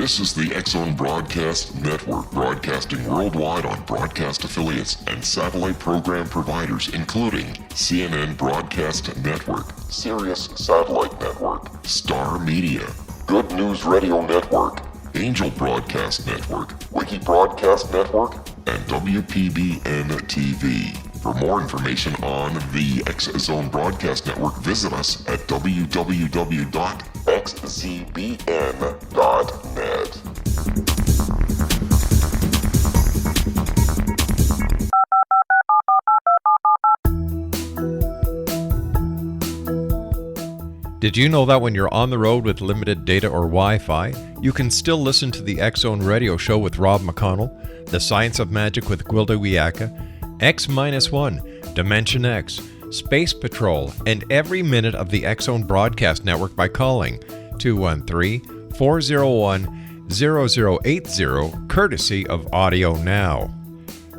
This is the X-Zone Broadcast Network, broadcasting worldwide on broadcast affiliates and satellite program providers, including CNN Broadcast Network, Sirius Satellite Network, Star Media, Good News Radio Network, Angel Broadcast Network, Wiki Broadcast Network, and WPBN TV. For more information on the X-Zone Broadcast Network, visit us at www.xzbn.net. Did you know that when you're on the road with limited data or Wi-Fi, you can still listen to the X-Zone Radio Show with Rob McConnell, The Science of Magic with Gwilda Wiyaka, X-1, Dimension X, Space Patrol, and every minute of the X-Zone Broadcast Network by calling 213-401-0080, courtesy of Audio Now.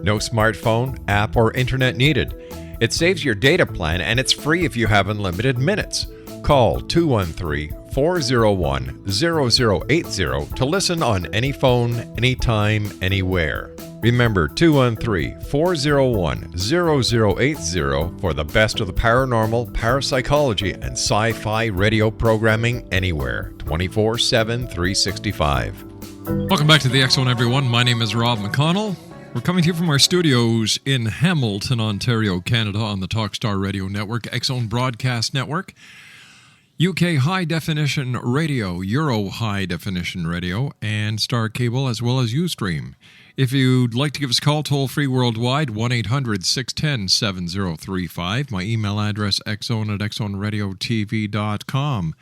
No smartphone, app, or internet needed. It saves your data plan, and it's free if you have unlimited minutes. Call 213-401-0080 to listen on any phone, anytime, anywhere. Remember, 213-401-0080 for the best of the paranormal, parapsychology, and sci-fi radio programming anywhere, 24/7, 365. Welcome back to the X-Zone, everyone. My name is Rob McConnell. We're coming to you from our studios in Hamilton, Ontario, Canada, on the Talkstar Radio Network, X-Zone Broadcast Network, UK High Definition Radio, Euro High Definition Radio, and Star Cable, as well as Ustream. If you'd like to give us a call toll-free worldwide, 1-800-610-7035. My email address, xzone@xzoneradiotv.com.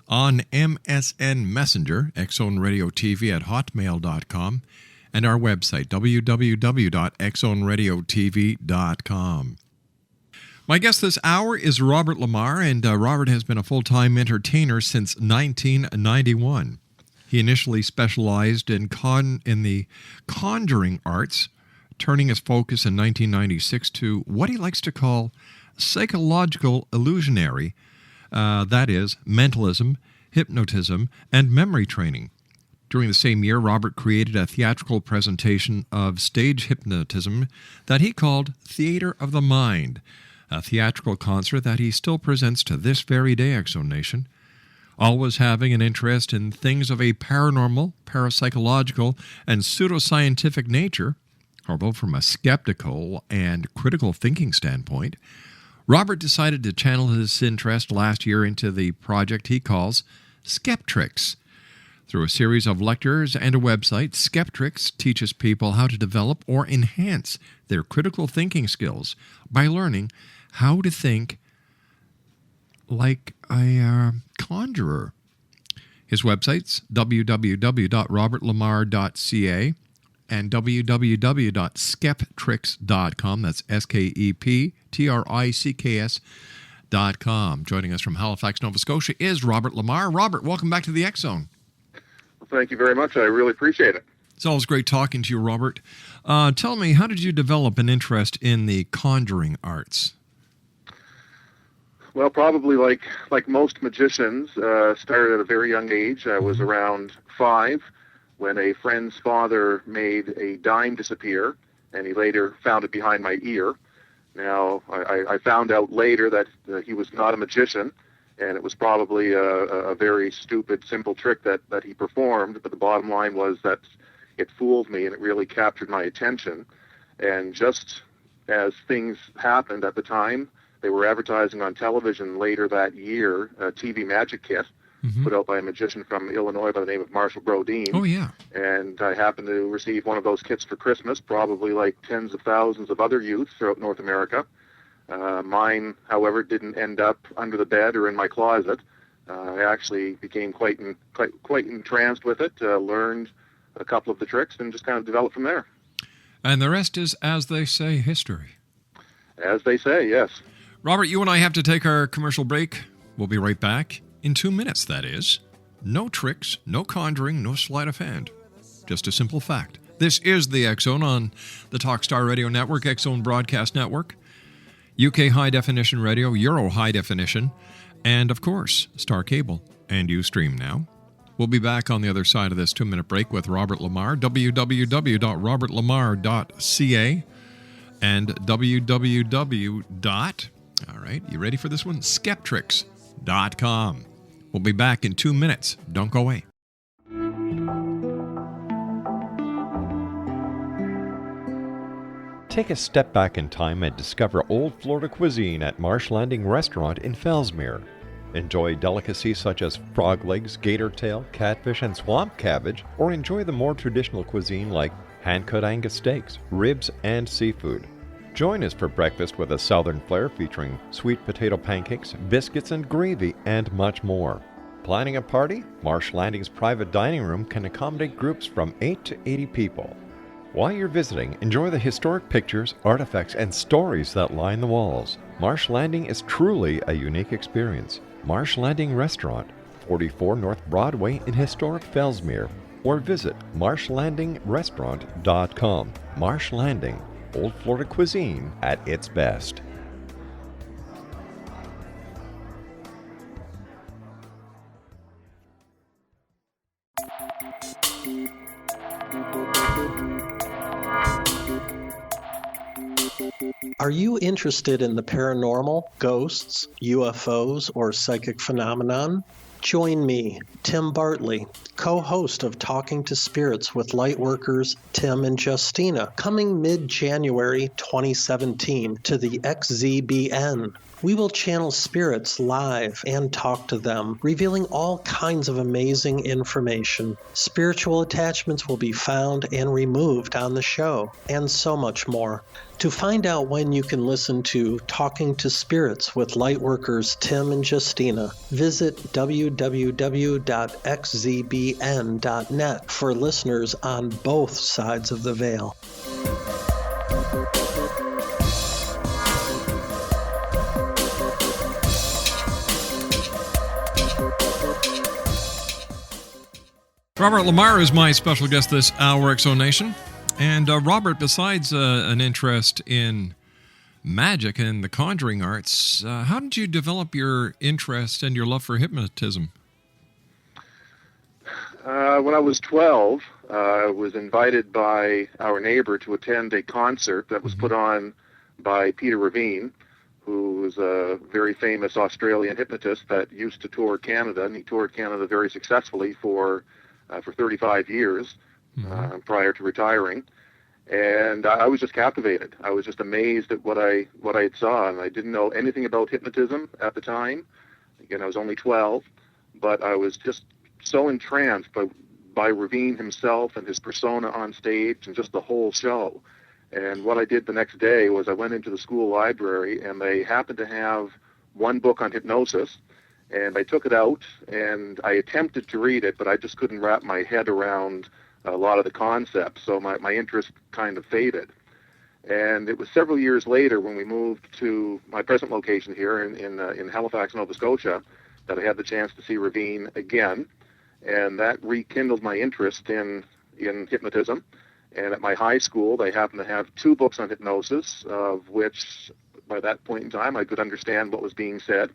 On MSN Messenger, xzoneradiotv@hotmail.com. And our website, www.xzoneradiotv.com. My guest this hour is Robert Lamar, and Robert has been a full-time entertainer since 1991. He initially specialized in the conjuring arts, turning his focus in 1996 to what he likes to call psychological illusionary, that is, mentalism, hypnotism, and memory training. During the same year, Robert created a theatrical presentation of stage hypnotism that he called Theater of the Mind, a theatrical concert that he still presents to this very day, X-Zone Nation. Always having an interest in things of a paranormal, parapsychological, and pseudoscientific nature, although from a skeptical and critical thinking standpoint, Robert decided to channel his interest last year into the project he calls Skeptrix. Through a series of lectures and a website, Skeptrix teaches people how to develop or enhance their critical thinking skills by learning how to think like a conjurer. His websites, www.robertlamar.ca and www.skeptrix.com. That's SKEPTRICKS.com. Joining us from Halifax, Nova Scotia is Robert Lamar. Robert, welcome back to the X-Zone. Well, thank you very much. I really appreciate it. It's always great talking to you, Robert. Tell me, how did you develop an interest in the conjuring arts? Well, probably like most magicians, started at a very young age. I was around 5 when a friend's father made a dime disappear, and he later found it behind my ear. Now, I found out later that he was not a magician, and it was probably a very stupid, simple trick that he performed, but the bottom line was that it fooled me, and it really captured my attention. And just as things happened at the time, they were advertising on television later that year, a TV magic kit put out by a magician from Illinois by the name of Marshall Brodeen. Oh, yeah. And I happened to receive one of those kits for Christmas, probably like tens of thousands of other youths throughout North America. Mine, however, didn't end up under the bed or in my closet. I actually became quite entranced with it, learned a couple of the tricks, and just kind of developed from there. And the rest is, as they say, history. As they say, yes. Robert, you and I have to take our commercial break. We'll be right back. In 2 minutes, that is. No tricks, no conjuring, no sleight of hand. Just a simple fact. This is the X-Zone on the Talkstar Radio Network, X-Zone Broadcast Network, UK High Definition Radio, Euro High Definition, and, of course, Star Cable and Ustream now. We'll be back on the other side of this 2-minute break with Robert Lamar, www.robertlamar.ca and www. All right, you ready for this one? Skeptrix.com. We'll be back in 2 minutes. Don't go away. Take a step back in time and discover old Florida cuisine at Marsh Landing Restaurant in Fellsmere. Enjoy delicacies such as frog legs, gator tail, catfish, and swamp cabbage, or enjoy the more traditional cuisine like hand-cut Angus steaks, ribs, and seafood. Join us for breakfast with a southern flair featuring sweet potato pancakes, biscuits and gravy, and much more. Planning a party? Marsh Landing's private dining room can accommodate groups from 8 to 80 people. While you're visiting, enjoy the historic pictures, artifacts, and stories that line the walls. Marsh Landing is truly a unique experience. Marsh Landing Restaurant, 44 North Broadway in historic Fellsmere, or visit marshlandingrestaurant.com. Marsh Landing, Old Florida cuisine at its best. Are you interested in the paranormal, ghosts, UFOs, or psychic phenomenon? Join me, Tim Bartley, co-host of Talking to Spirits with Lightworkers Tim and Justina, coming mid-January 2017 to the XZBN. We will channel spirits live and talk to them, revealing all kinds of amazing information. Spiritual attachments will be found and removed on the show, and so much more. To find out when you can listen to Talking to Spirits with Lightworkers Tim and Justina, visit www.xzbn.net for listeners on both sides of the veil. Robert Lamar is my special guest this hour, X-Zone Nation. And Robert, besides an interest in magic and the conjuring arts, how did you develop your interest and your love for hypnotism? When I was 12, I was invited by our neighbor to attend a concert that was put on by Peter Ravine, who was a very famous Australian hypnotist that used to tour Canada, and he toured Canada very successfully for 35 years prior to retiring. And I was just captivated. I was just amazed at what I had saw, and I didn't know anything about hypnotism at the time. Again, I was only 12, but I was just so entranced by Ravine himself and his persona on stage and just the whole show. And what I did the next day was I went into the school library, and they happened to have one book on hypnosis, and I took it out, and I attempted to read it, but I just couldn't wrap my head around a lot of the concepts, so my interest kind of faded. And it was several years later when we moved to my present location here in Halifax, Nova Scotia, that I had the chance to see Ravine again, and that rekindled my interest in hypnotism. And at my high school, they happened to have two books on hypnosis, of which by that point in time I could understand what was being said.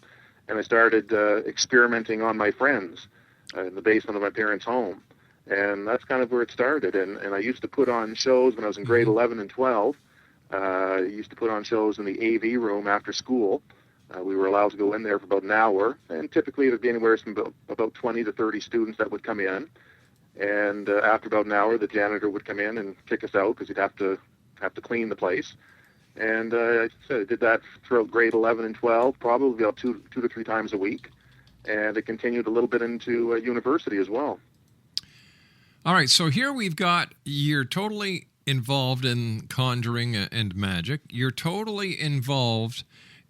And I started experimenting on my friends in the basement of my parents' home. And that's kind of where it started. And I used to put on shows when I was in grade 11 and 12. I used to put on shows in the AV room after school. We were allowed to go in there for about an hour. And typically it would be anywhere from about 20 to 30 students that would come in. And after about an hour, the janitor would come in and kick us out because he'd have to clean the place. And I did that throughout grade 11 and 12, probably about two to three times a week. And it continued a little bit into university as well. All right, so here we've got, you're totally involved in conjuring and magic. You're totally involved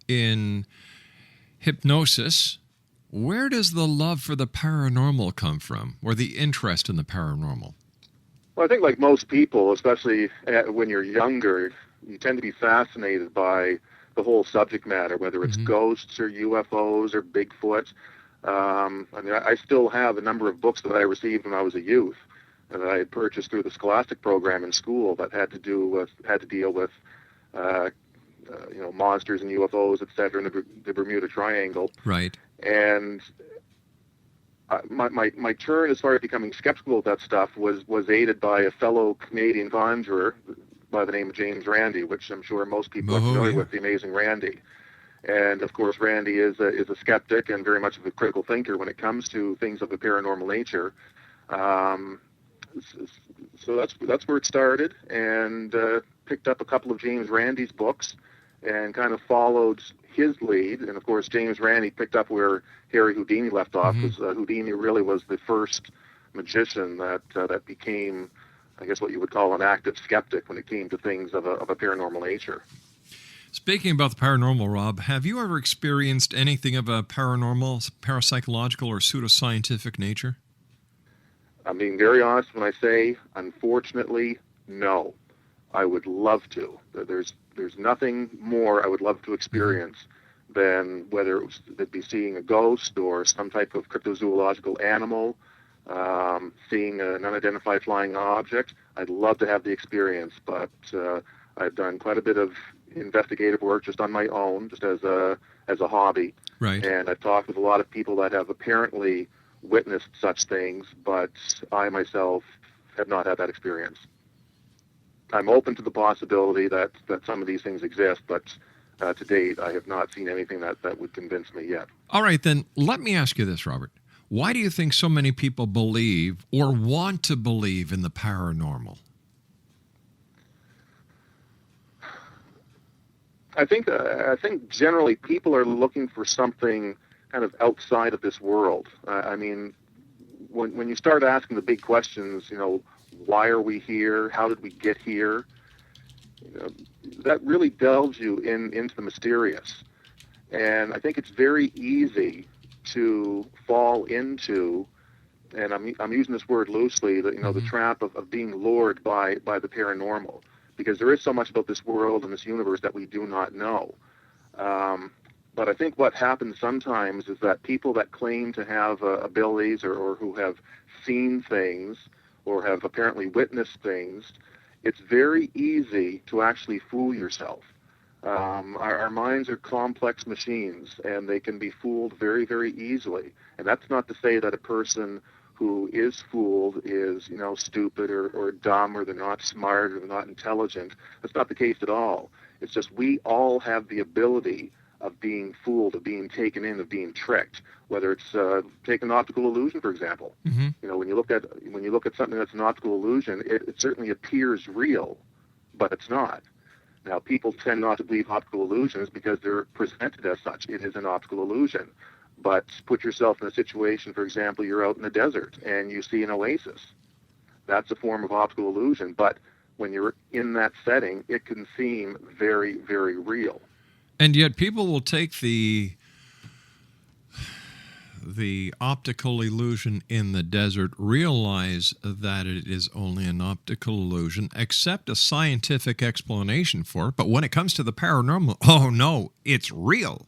in hypnosis. Where does the love for the paranormal come from, or the interest in the paranormal? Well, I think like most people, especially when you're younger, you tend to be fascinated by the whole subject matter, whether it's ghosts or UFOs or Bigfoot. I still have a number of books that I received when I was a youth that I had purchased through the Scholastic program in school that had to deal with monsters and UFOs, etc., in the Bermuda Triangle. Right. And my turn as far as becoming skeptical of that stuff was aided by a fellow Canadian conjurer by the name of James Randi, which I'm sure most people are familiar with, the amazing Randi. And of course, Randi is a skeptic and very much of a critical thinker when it comes to things of a paranormal nature. So that's where it started, and picked up a couple of James Randi's books and kind of followed his lead. And of course, James Randi picked up where Harry Houdini left off, because Houdini really was the first magician that became, I guess, what you would call an active skeptic when it came to things of a paranormal nature. Speaking about the paranormal, Rob, have you ever experienced anything of a paranormal, parapsychological, or pseudoscientific nature? I'm being very honest when I say, unfortunately, no. I would love to. There's nothing more I would love to experience than whether it'd be seeing a ghost or some type of cryptozoological animal, seeing an unidentified flying object. I'd love to have the experience, but I've done quite a bit of investigative work just on my own, just as a hobby. Right. And I've talked with a lot of people that have apparently witnessed such things, but I myself have not had that experience. I'm open to the possibility that some of these things exist, but to date, I have not seen anything that would convince me yet. All right, then let me ask you this, Robert. Why do you think so many people believe or want to believe in the paranormal? I think generally people are looking for something kind of outside of this world. I mean, when you start asking the big questions, why are we here? How did we get here? That really delves you into the mysterious. And I think it's very easy to fall into, and I'm using this word loosely, the trap of being lured by the paranormal, because there is so much about this world and this universe that we do not know. But I think what happens sometimes is that people that claim to have abilities or who have seen things or have apparently witnessed things, it's very easy to actually fool yourself. Our minds are complex machines, and they can be fooled very, very easily. And that's not to say that a person who is fooled is, stupid or dumb, or they're not smart, or they're not intelligent. That's not the case at all. It's just we all have the ability of being fooled, of being taken in, of being tricked. Whether it's take an optical illusion, for example. When you look at something that's an optical illusion, it certainly appears real, but it's not. Now, people tend not to believe optical illusions because they're presented as such. It is an optical illusion. But put yourself in a situation, for example, you're out in the desert and you see an oasis. That's a form of optical illusion, but when you're in that setting, it can seem very, very real. And yet people will take the optical illusion in the desert, realize that it is only an optical illusion, accept a scientific explanation for it, but when it comes to the paranormal, oh no, it's real.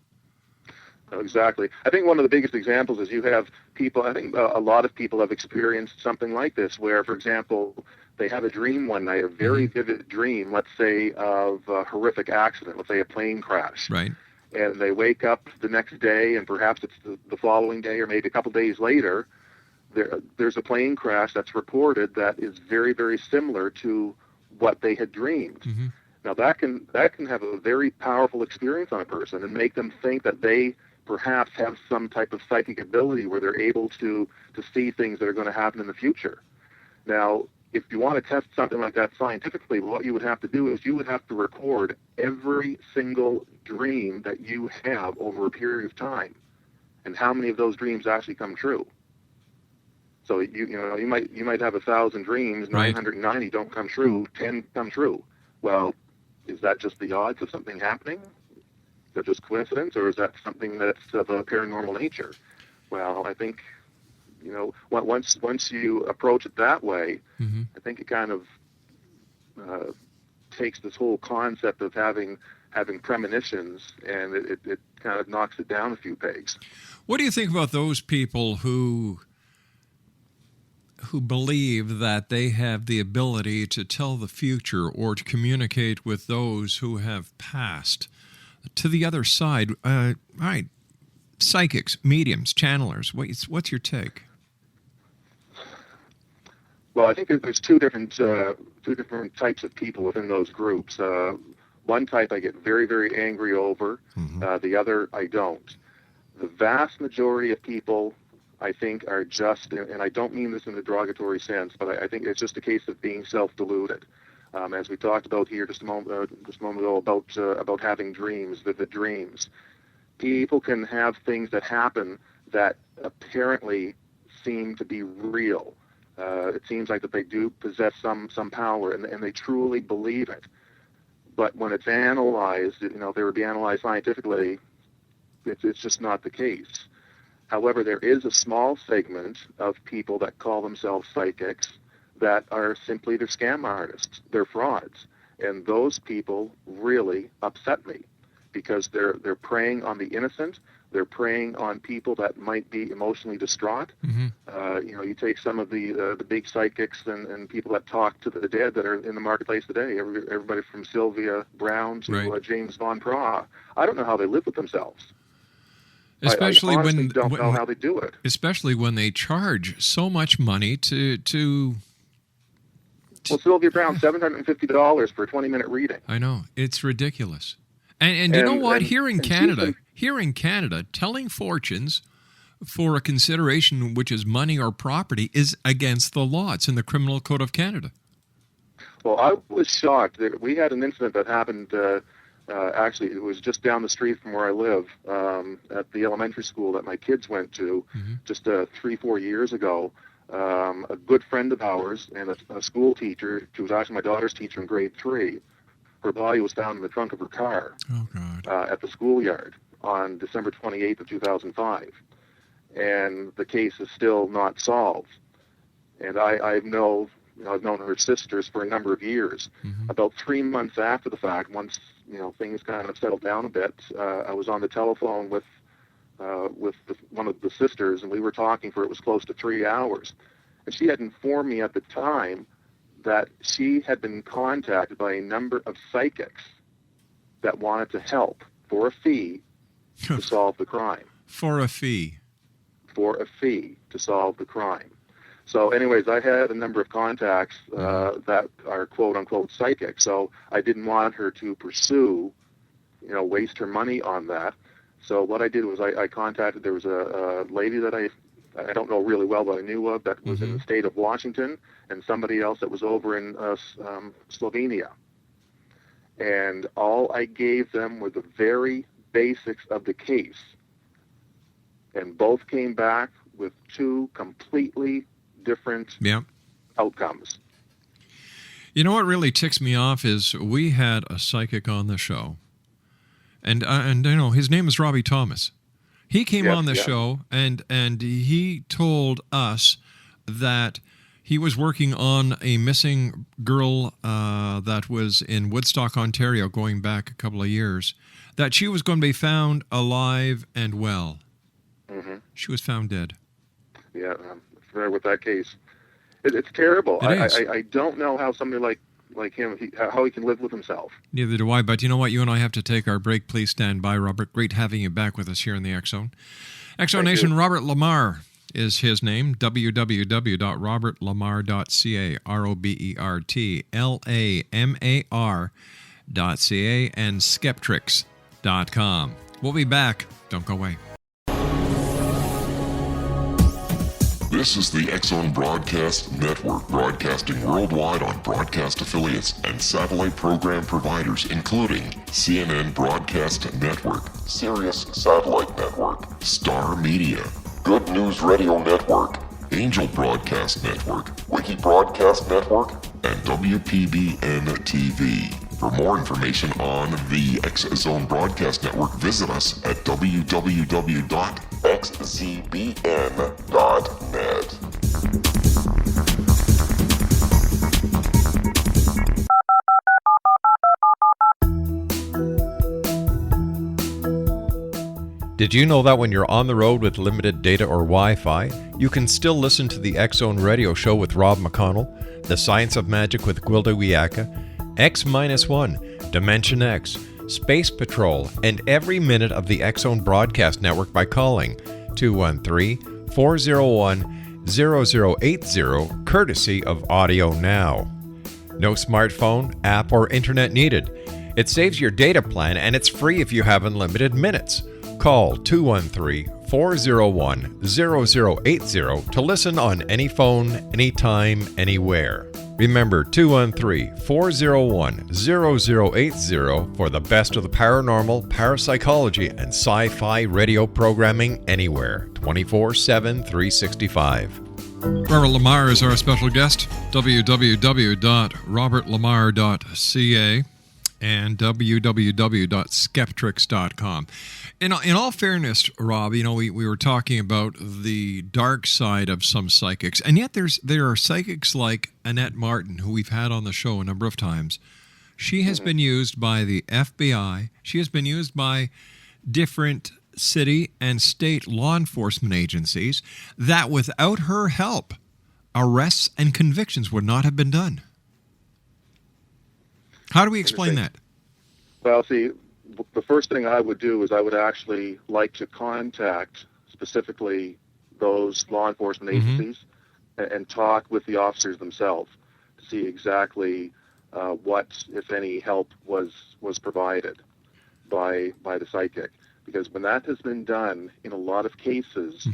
Exactly. I think one of the biggest examples is you have people, I think a lot of people have experienced something like this, where, for example, they have a dream one night, a very vivid dream, let's say, of a horrific accident, let's say a plane crash. Right. And they wake up the next day, and perhaps it's the following day or maybe a couple days later, there's a plane crash that's reported that is very, very similar to what they had dreamed. Now, that can have a very powerful experience on a person and make them think that they perhaps have some type of psychic ability where they're able to see things that are going to happen in the future. Now, if you want to test something like that scientifically, what you would have to do is you would have to record every single dream that you have over a period of time, and how many of those dreams actually come true. So you might have 1,000 dreams, 990 don't come true, 10 come true. Well, is that just the odds of something happening? Is that just coincidence, or is that something that's of a paranormal nature? Well, I think, once you approach it that way, I think it kind of takes this whole concept of having premonitions, and it kind of knocks it down a few pegs. What do you think about those people who believe that they have the ability to tell the future or to communicate with those who have passed to the other side? All right, psychics, mediums, channelers. What's your take? Well, I think there's two different types of people within those groups. One type I get very, very angry over. The other I don't. The vast majority of people, I think, are just, and I don't mean this in a derogatory sense, but I think it's just a case of being self-deluded. As we talked about here just a moment ago about having dreams, vivid dreams. People can have things that happen that apparently seem to be real. It seems like that they do possess some power, and they truly believe it. But when it's analyzed, if they would be analyzed scientifically, it's just not the case. However, there is a small segment of people that call themselves psychics that are simply, they're scam artists, they're frauds. And those people really upset me because they're preying on the innocent. They're preying on people that might be emotionally distraught. You take some of the big psychics and people that talk to the dead that are in the marketplace today. Everybody from Sylvia Brown to James Von Praagh. I don't know how they live with themselves. Especially I honestly don't know how they do it. Especially when they charge so much money to Well, Sylvia Brown, $750 for a 20-minute reading. I know. It's ridiculous. And you know what? Here in Canada, telling fortunes for a consideration which is money or property is against the law. It's in the Criminal Code of Canada. Well, I was shocked. We had an incident that happened, actually, it was just down the street from where I live, at the elementary school that my kids went to just 3-4 years ago. A good friend of ours and a school teacher, she was actually my daughter's teacher in grade 3, her body was found in the trunk of her car at the schoolyard on December 28th of 2005. And the case is still not solved. And I've known her sisters for a number of years. About 3 months after the fact, once things kind of settled down a bit, I was on the telephone with one of the sisters, and we were talking for it was close to 3 hours. And she had informed me at the time that she had been contacted by a number of psychics that wanted to help for a fee to solve the crime. For a fee? For a fee to solve the crime. So anyways, I had a number of contacts that are quote-unquote psychic, so I didn't want her to pursue, waste her money on that. So what I did was I contacted, there was a lady that I don't know really well, but I knew of, that was in the state of Washington, and somebody else that was over in Slovenia. And all I gave them were the very basics of the case. And both came back with two completely different outcomes. You know what really ticks me off is we had a psychic on the show. And his name is Robbie Thomas. He came on the show and he told us that he was working on a missing girl that was in Woodstock, Ontario, going back a couple of years, that she was going to be found alive and well. She was found dead. Yeah, I'm familiar with that case. It's terrible. I don't know how somebody like him, how he can live with himself. Neither do I, but you know what? You and I have to take our break. Please stand by, Robert. Great having you back with us here in the X-Zone. X-Zone Nation, Robert Lamar is his name, www.robertlamar.ca, RobertLamar.ca, and skeptrix.com. We'll be back. Don't go away. This is the X-Zone Broadcast Network, broadcasting worldwide on broadcast affiliates and satellite program providers, including CNN Broadcast Network, Sirius Satellite Network, Star Media, Good News Radio Network, Angel Broadcast Network, Wiki Broadcast Network, and WPBN TV. For more information on the X-Zone Broadcast Network, visit us at www.xzbn.net. Did you know that when you're on the road with limited data or Wi-Fi, you can still listen to the X-Zone Radio Show with Rob McConnell, The Science of Magic with Gwilda Wiyaka, X-1, Dimension X, Space Patrol, and every minute of the X-Zone Broadcast Network by calling 213-401-0089 0080, courtesy of Audio Now. No smartphone, app, or internet needed. It saves your data plan and it's free if you have unlimited minutes. Call 213-401-0080 to listen on any phone, anytime, anywhere. Remember 213-401-0080 for the best of the paranormal, parapsychology, and sci-fi radio programming anywhere, 24/7, 365. Robert Lamar is our special guest. www.robertlamar.ca and www.skeptrix.com. In all fairness, Rob, we were talking about the dark side of some psychics, and yet there are psychics like Annette Martin, who we've had on the show a number of times. She has been used by the FBI. She has been used by different city and state law enforcement agencies that without her help, arrests and convictions would not have been done. How do we explain that? Well, see, the first thing I would do is I would actually like to contact specifically those law enforcement agencies and talk with the officers themselves to see exactly what, if any, help was provided by the psychic. Because when that has been done, in a lot of cases,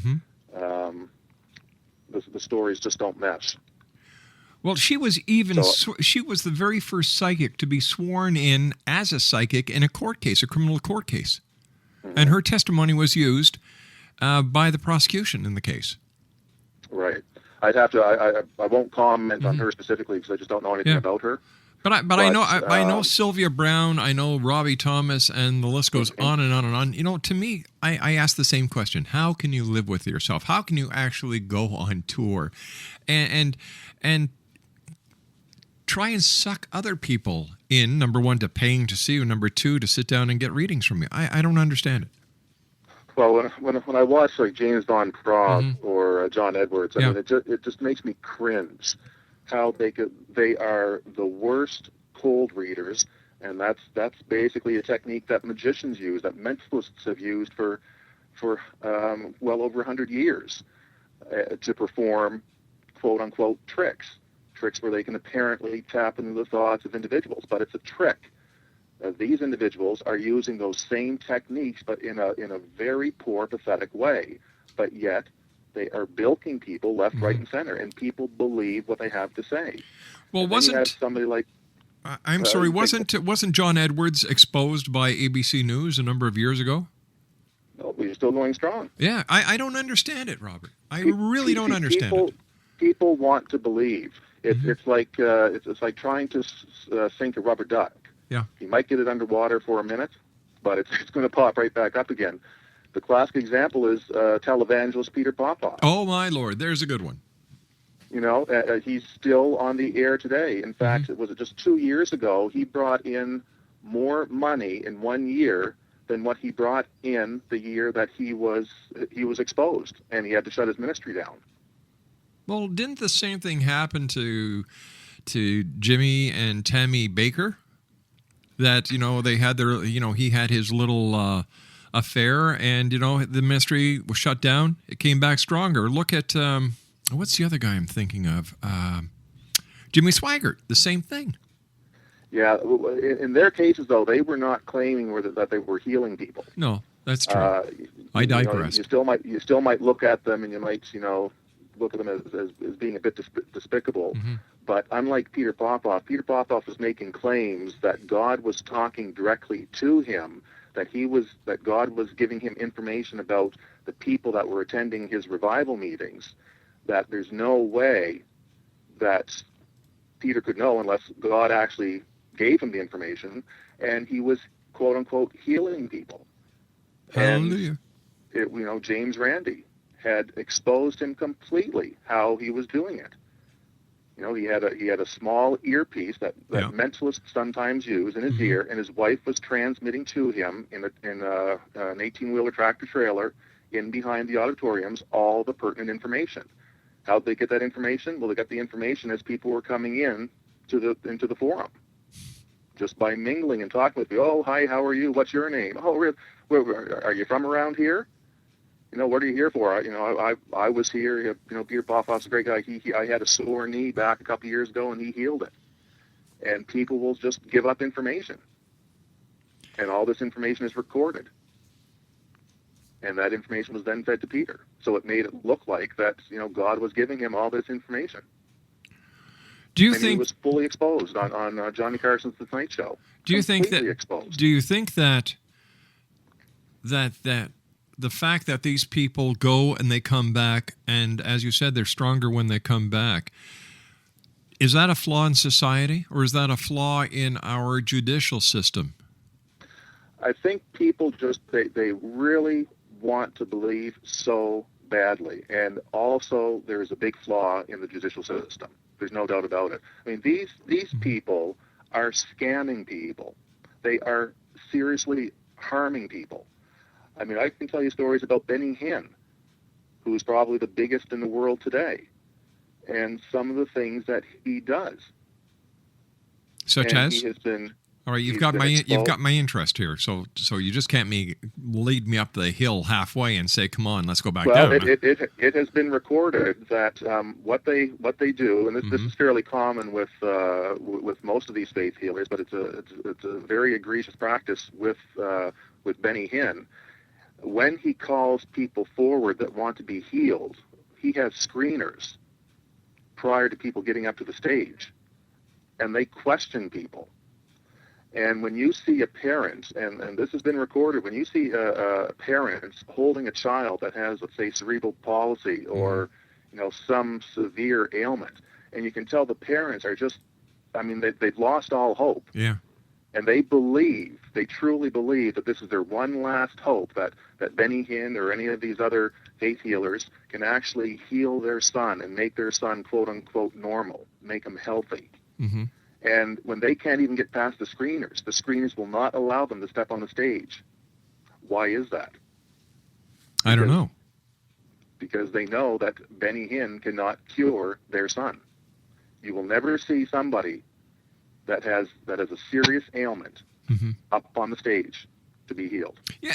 the stories just don't mesh. Well, she was she was the very first psychic to be sworn in as a psychic in a court case, a criminal court case. And her testimony was used by the prosecution in the case. Right. I'd have to. I won't comment on her specifically because I just don't know anything about her. But I know Sylvia Brown, I know Robbie Thomas, and the list goes on and on and on. To me, I ask the same question: how can you live with yourself? How can you actually go on tour, and try and suck other people in? Number one, to paying to see you. Number two, to sit down and get readings from you. I don't understand it. Well, when I watch like James Von Prague or John Edwards, I mean, it just makes me cringe. How they are the worst cold readers, and that's basically a technique that magicians use, that mentalists have used for well over 100 years to perform quote unquote tricks where they can apparently tap into the thoughts of individuals, but it's a trick. These individuals are using those same techniques, but in a very poor, pathetic way, but yet they are bilking people left, right, and center, and people believe what they have to say. Well, wasn't somebody like? I'm sorry, wasn't John Edwards exposed by ABC News a number of years ago? No, he's still going strong. Yeah, I don't understand it, Robert. I really don't understand it. People want to believe. It's like trying to sink a rubber duck. Yeah, you might get it underwater for a minute, but it's going to pop right back up again. The classic example is televangelist Peter Popoff. Oh, my Lord. There's a good one. He's still on the air today. In fact, was it just 2 years ago, he brought in more money in 1 year than what he brought in the year that he was exposed, and he had to shut his ministry down. Well, didn't the same thing happen to Jimmy and Tammy Baker? That, they had their, he had his little affair, and the ministry was shut down. It came back stronger. Look at what's the other guy I'm thinking of? Jimmy Swaggart. The same thing. Yeah, in their cases though, they were not claiming that they were healing people. No, that's true. I digress. You still might look at them, and you might look at them as being a bit despicable. But unlike Peter Popoff was making claims that God was talking directly to him. That God was giving him information about the people that were attending his revival meetings, that there's no way that Peter could know unless God actually gave him the information, and he was quote unquote healing people. Hallelujah. And James Randi had exposed him completely how he was doing it. He had a small earpiece that mentalists sometimes use in his ear, and his wife was transmitting to him in an 18-wheeler tractor trailer in behind the auditoriums all the pertinent information. How'd they get that information? Well, they got the information as people were coming in into the forum, just by mingling and talking with you. Oh, hi, how are you? What's your name? Oh, are you from around here? what are you here for? I was here. Peter Poffhoff's a great guy. I had a sore knee back a couple years ago, and he healed it. And people will just give up information, and all this information is recorded. And that information was then fed to Peter. So it made it look like that, God was giving him all this information. Do you and think he was fully exposed on Johnny Carson's The Tonight Show? Do you think that? Exposed. Do you think that the fact that these people go and they come back, and as you said, they're stronger when they come back, is that a flaw in society, or is that a flaw in our judicial system? I think people just they really want to believe so badly, and also there's a big flaw in the judicial system. There's no doubt about it. I mean, these people are scamming people. They are seriously harming people. I mean, I can tell you stories about Benny Hinn, who's probably the biggest in the world today, and some of the things that he does. Such and as? He has been. All right, you've got my interest here. So you just can't lead me up the hill halfway and say, "Come on, let's go back down." Well, it has been recorded that what they do, and this is fairly common with most of these faith healers, but it's a very egregious practice with Benny Hinn. When he calls people forward that want to be healed, he has screeners prior to people getting up to the stage, and they question people. And when you see a parent, and this has been recorded, when you see parents holding a child that has, let's say, cerebral palsy or, some severe ailment, and you can tell the parents are just, they've lost all hope. Yeah. And they truly believe that this is their one last hope, that Benny Hinn or any of these other faith healers can actually heal their son and make their son, quote unquote, normal, make him healthy. Mm-hmm. And when they can't even get past the screeners will not allow them to step on the stage. Why is that? I don't know. Because they know that Benny Hinn cannot cure their son. You will never see somebody that has a serious ailment up on the stage to be healed. Yeah,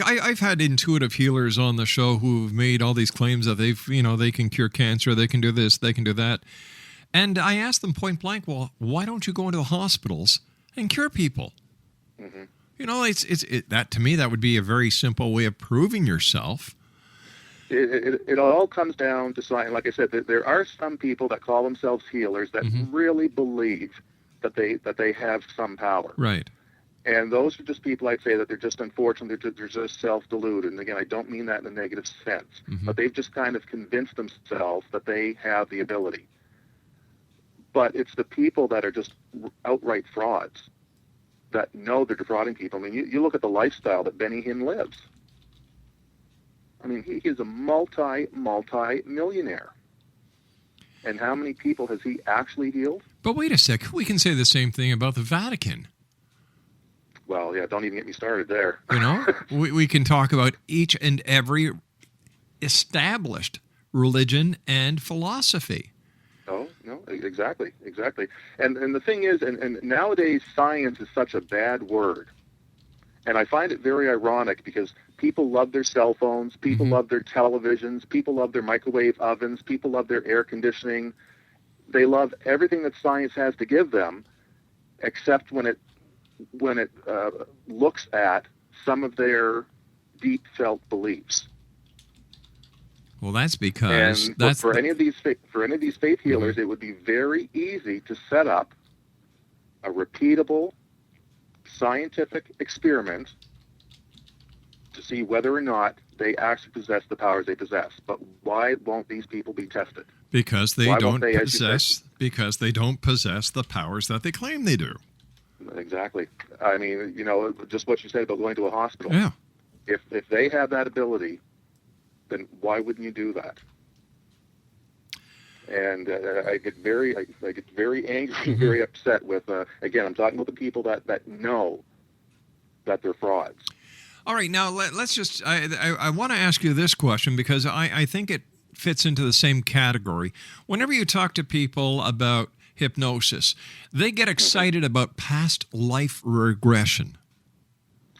I've had intuitive healers on the show who've made all these claims that they can cure cancer, they can do this, they can do that. And I asked them point blank, well, why don't you go into the hospitals and cure people? Mm-hmm. That to me, that would be a very simple way of proving yourself. It all comes down to science. Like I said, there are some people that call themselves healers that really believe that they have some power. Right. And those are just people, I'd say, that they're just unfortunate, they're just self-deluded. And again, I don't mean that in a negative sense, but they've just kind of convinced themselves that they have the ability. But it's the people that are just outright frauds that know they're defrauding people. I mean, you look at the lifestyle that Benny Hinn lives. I mean, he is a multi-millionaire. And how many people has he actually healed? But wait a sec. We can say the same thing about the Vatican. Well, yeah, don't even get me started there. We can talk about each and every established religion and philosophy. No, exactly. And the thing is, and nowadays science is such a bad word. And I find it very ironic because people love their cell phones, people love their televisions, people love their microwave ovens, people love their air conditioning. They love everything that science has to give them, except when it looks at some of their deep felt beliefs. Well, that's because for any of these faith healers, it would be very easy to set up a repeatable scientific experiment to see whether or not they actually possess the powers they possess. But why won't these people be tested? Because they don't possess the powers that they claim they do. Exactly. I mean, just what you said about going to a hospital. Yeah. If they have that ability, then why wouldn't you do that? And I get very angry, very upset with. Again, I'm talking about the people that know that they're frauds. All right, now let's just. I want to ask you this question because I think it fits into the same category. Whenever you talk to people about hypnosis, they get excited about past life regression.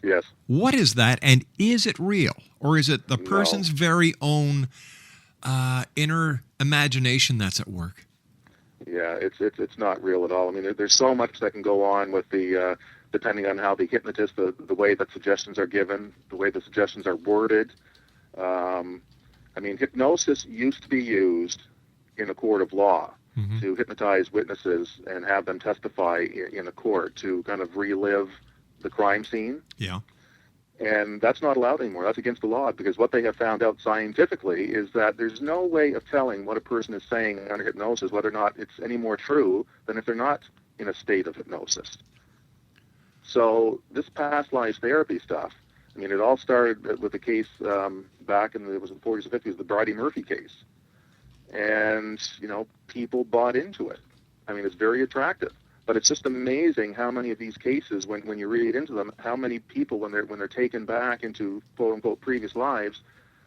Yes. What is that, and is it real? Or is it the No. person's very own inner imagination that's at work? Yeah, it's not real at all. I mean, there's so much that can go on with the depending on how the hypnotist, the way that suggestions are given, the way the suggestions are worded. I mean, hypnosis used to be used in a court of law to hypnotize witnesses and have them testify in a court to kind of relive the crime scene. Yeah. And that's not allowed anymore. That's against the law, because what they have found out scientifically is that there's no way of telling what a person is saying under hypnosis, whether or not it's any more true than if they're not in a state of hypnosis. So this past lives therapy stuff, I mean, it all started with a case back in the 40s and 50s, the Bridie Murphy case. And, people bought into it. I mean, it's very attractive. But it's just amazing how many of these cases, when you read into them, how many people, when they're taken back into quote unquote previous lives,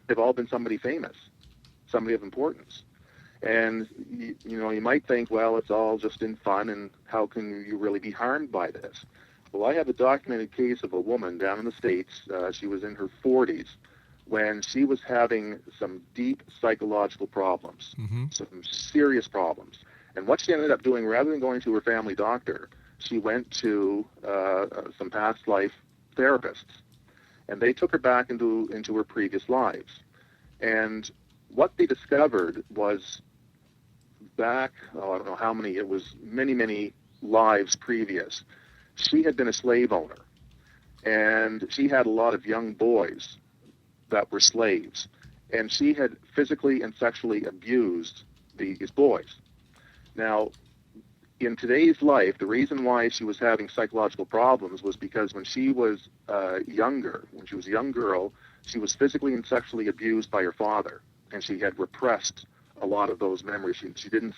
they've all been somebody famous, somebody of importance. And you might think, well, it's all just in fun, and how can you really be harmed by this? Well, I have a documented case of a woman down in the States. She was in her 40s when she was having some deep psychological problems, some serious problems. And what she ended up doing, rather than going to her family doctor, she went to some past life therapists, and they took her back into her previous lives. And what they discovered was back, I don't know how many, it was many lives previous, she had been a slave owner, and she had a lot of young boys that were slaves, and she had physically and sexually abused these boys. Now, in today's life, the reason why she was having psychological problems was because when she was younger, when she was a young girl, she was physically and sexually abused by her father, and she had repressed a lot of those memories. She didn't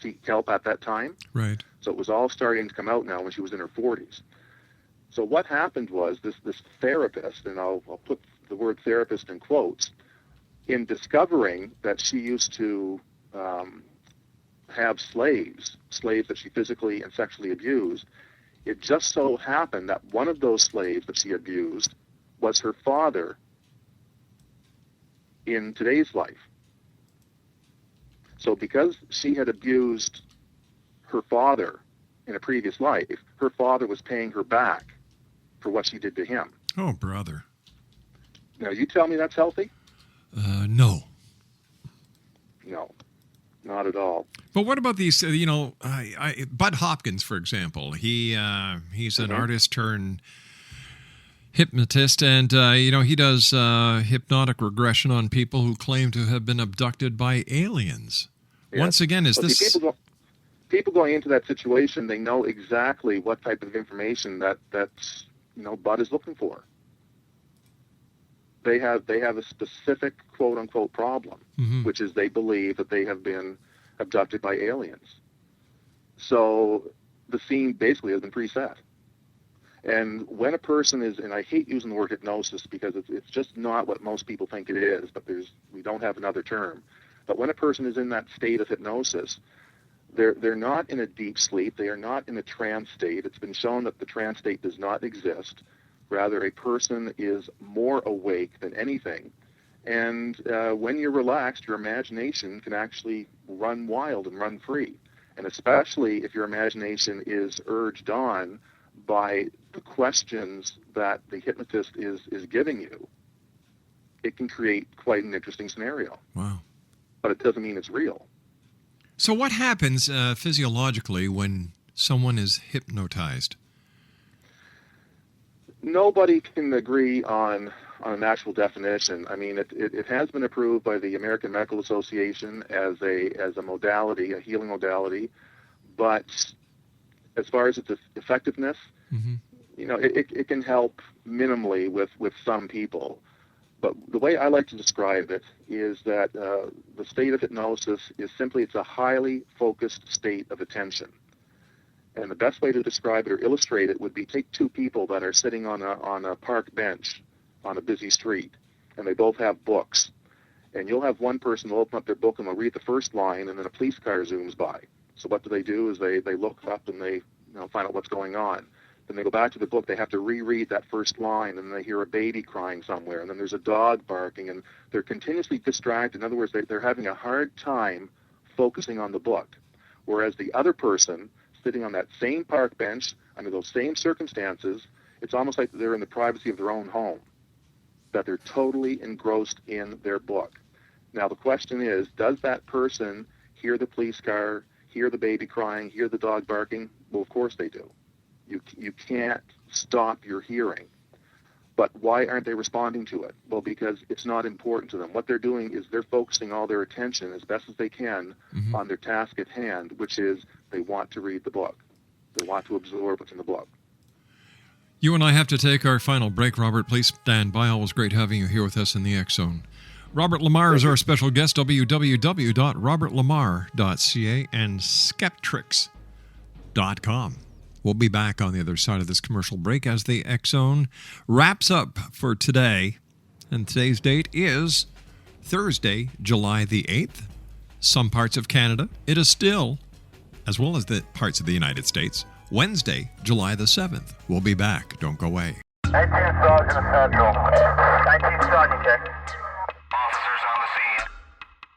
seek help at that time. Right. So it was all starting to come out now when she was in her 40s. So what happened was this therapist, and I'll put the word therapist in quotes, in discovering that she used to have slaves that she physically and sexually abused, it just so happened that one of those slaves that she abused was her father in today's life. So because she had abused her father in a previous life, her father was paying her back for what she did to him. Oh, brother. Now, you tell me that's healthy? No. No, not at all. But what about these, Bud Hopkins, for example? He's an artist turned hypnotist, and, he does hypnotic regression on people who claim to have been abducted by aliens. Yes. Once again, people going into that situation, they know exactly what type of information that's Bud is looking for. They have a specific quote unquote problem, which is they believe that they have been abducted by aliens. So the scene basically has been preset. And when a person is, and I hate using the word hypnosis because it's just not what most people think it is, but we don't have another term. But when a person is in that state of hypnosis, they're not in a deep sleep. They are not in a trance state. It's been shown that the trance state does not exist. Rather, a person is more awake than anything. And when you're relaxed, your imagination can actually run wild and run free. And especially if your imagination is urged on by the questions that the hypnotist is giving you, it can create quite an interesting scenario. Wow. But it doesn't mean it's real. So what happens physiologically when someone is hypnotized? Nobody can agree on an actual definition. I mean, it has been approved by the American Medical Association as a modality, a healing modality, but as far as its effectiveness, it can help minimally with some people. But the way I like to describe it is that the state of hypnosis is simply, it's a highly focused state of attention. And the best way to describe it or illustrate it would be take two people that are sitting on a park bench on a busy street, and they both have books. And you'll have one person will open up their book and they'll read the first line, and then a police car zooms by. So what do? Is they look up and they find out what's going on. Then they go back to the book, they have to reread that first line, and then they hear a baby crying somewhere, and then there's a dog barking, and they're continuously distracted. In other words, they're having a hard time focusing on the book. Whereas the other person, sitting on that same park bench, under those same circumstances, it's almost like they're in the privacy of their own home, that they're totally engrossed in their book. Now, the question is, does that person hear the police car, hear the baby crying, hear the dog barking? Well, of course they do. You can't stop your hearing. But why aren't they responding to it? Well, because it's not important to them. What they're doing is they're focusing all their attention as best as they can on their task at hand, which is they want to read the book. They want to absorb what's in the book. You and I have to take our final break. Robert, please stand by. Always great having you here with us in the X Zone. Robert Lamar is our special guest, www.robertlamar.ca and skeptrix.com. We'll be back on the other side of this commercial break as the X Zone wraps up for today. And today's date is Thursday, July the 8th. Some parts of Canada, it is still, as well as the parts of the United States, Wednesday, July the 7th. We'll be back. Don't go away. 18 Sergeant Central. 19 Sergeant check. Officers on the scene.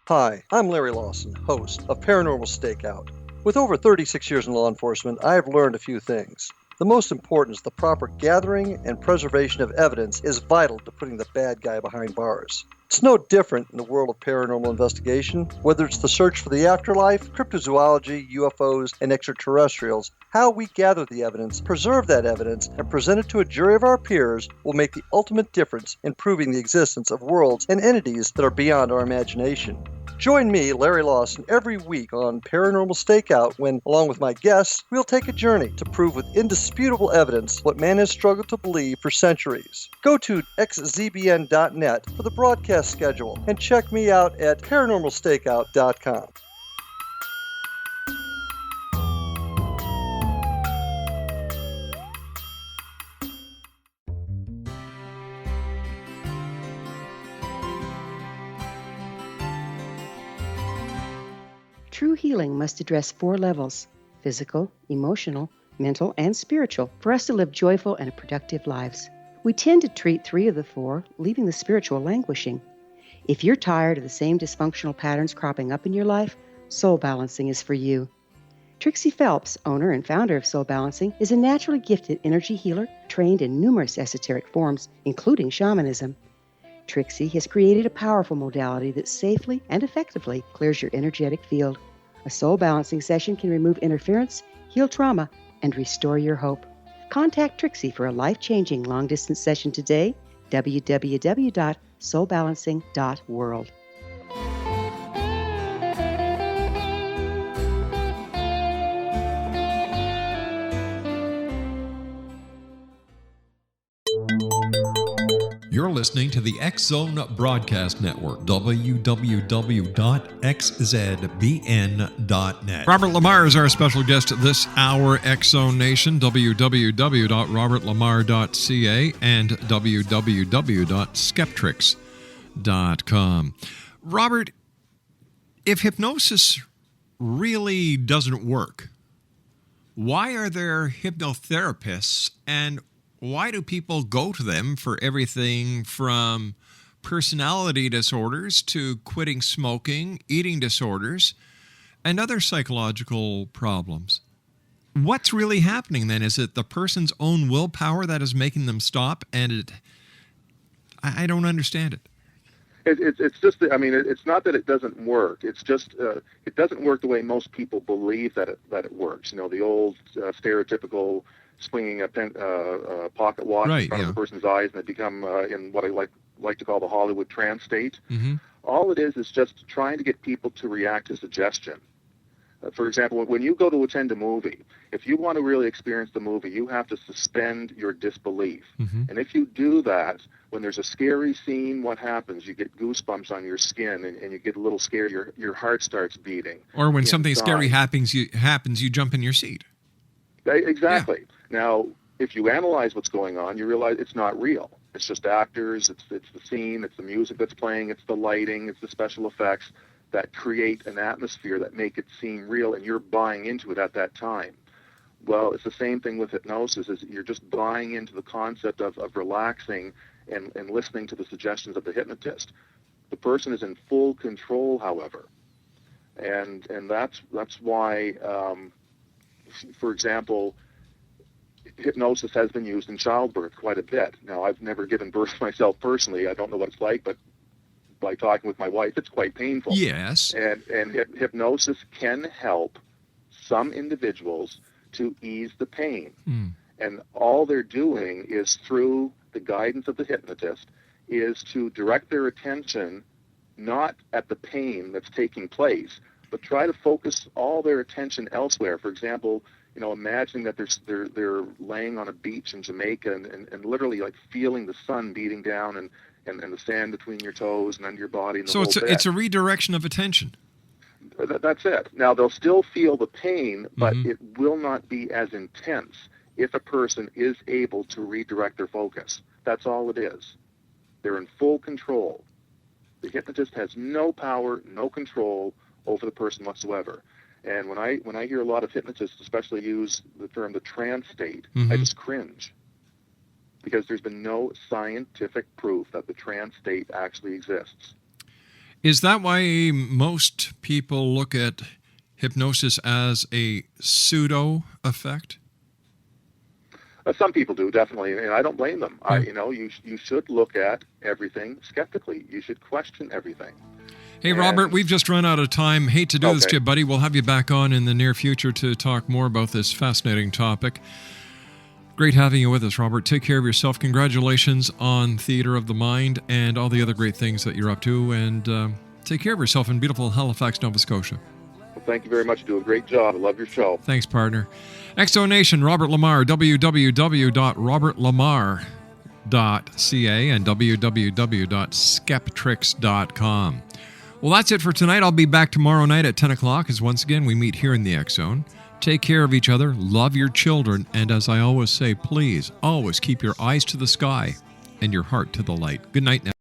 Hi, I'm Larry Lawson, host of Paranormal Stakeout. With over 36 years in law enforcement, I have learned a few things. The most important is the proper gathering and preservation of evidence is vital to putting the bad guy behind bars. It's no different in the world of paranormal investigation. Whether it's the search for the afterlife, cryptozoology, UFOs, and extraterrestrials, how we gather the evidence, preserve that evidence, and present it to a jury of our peers will make the ultimate difference in proving the existence of worlds and entities that are beyond our imagination. Join me, Larry Lawson, every week on Paranormal Stakeout when, along with my guests, we'll take a journey to prove with indisputable evidence what man has struggled to believe for centuries. Go to xzbn.net for the broadcast schedule and check me out at paranormalstakeout.com. True healing must address 4 levels: physical, emotional, mental, and spiritual, for us to live joyful and productive lives. We tend to treat 3 of the 4, leaving the spiritual languishing. If you're tired of the same dysfunctional patterns cropping up in your life, Soul Balancing is for you. Trixie Phelps, owner and founder of Soul Balancing, is a naturally gifted energy healer trained in numerous esoteric forms, including shamanism. Trixie has created a powerful modality that safely and effectively clears your energetic field. A soul balancing session can remove interference, heal trauma, and restore your hope. Contact Trixie for a life-changing long-distance session today. www.soulbalancing.world. You're listening to the X Zone Broadcast Network, www.xzbn.net. Robert Lamar is our special guest this hour, X Zone Nation, www.robertlamar.ca and www.skeptrix.com. Robert, if hypnosis really doesn't work, why are there hypnotherapists, and why do people go to them for everything from personality disorders to quitting smoking, eating disorders, and other psychological problems? What's really happening then? Is it the person's own willpower that is making them stop? And I don't understand it. It's just, I mean, it's not that it doesn't work. It's just it doesn't work the way most people believe that it works. You know, the old stereotypical swinging a pocket watch in front of a person's eyes, and they become in what I like to call the Hollywood trance state. Mm-hmm. All it is just trying to get people to react to suggestion. For example, when you go to attend a movie, if you want to really experience the movie, you have to suspend your disbelief. Mm-hmm. And if you do that, when there's a scary scene, what happens? You get goosebumps on your skin, and you get a little scared. Your heart starts beating. Or when something scary happens, you jump in your seat. Exactly. Yeah. Now, if you analyze what's going on, you realize it's not real. It's just actors, it's the scene, it's the music that's playing, it's the lighting, it's the special effects that create an atmosphere that make it seem real, and you're buying into it at that time. Well, it's the same thing with hypnosis. Is you're just buying into the concept of relaxing and listening to the suggestions of the hypnotist. The person is in full control, however, and that's why, for example, hypnosis has been used in childbirth quite a bit. Now, I've never given birth myself personally. I don't know what it's like, but by talking with my wife, it's quite painful. Yes. And hypnosis can help some individuals to ease the pain. And all they're doing is, through the guidance of the hypnotist, is to direct their attention not at the pain that's taking place, but try to focus all their attention elsewhere. For example, imagining that they're laying on a beach in Jamaica and literally like feeling the sun beating down and the sand between your toes and under your body. And the so it's a redirection of attention. That's it. Now, they'll still feel the pain, but it will not be as intense if a person is able to redirect their focus. That's all it is. They're in full control. The hypnotist has no power, no control over the person whatsoever. And when I hear a lot of hypnotists especially use the term the trance state, I just cringe, because there's been no scientific proof that the trance state actually exists. Is that why most people look at hypnosis as a pseudo effect? Some people do, definitely, and I don't blame them. You should look at everything skeptically. You should question everything. Hey, Robert, we've just run out of time. Hate to do this to you, buddy. We'll have you back on in the near future to talk more about this fascinating topic. Great having you with us, Robert. Take care of yourself. Congratulations on Theater of the Mind and all the other great things that you're up to. And take care of yourself in beautiful Halifax, Nova Scotia. Well, thank you very much. You do a great job. I love your show. Thanks, partner. Exo Nation, Robert Lamar, www.robertlamar.ca and www.skeptrix.com. Well, that's it for tonight. I'll be back tomorrow night at 10 o'clock as once again we meet here in the X Zone. Take care of each other, love your children, and as I always say, please always keep your eyes to the sky and your heart to the light. Good night now.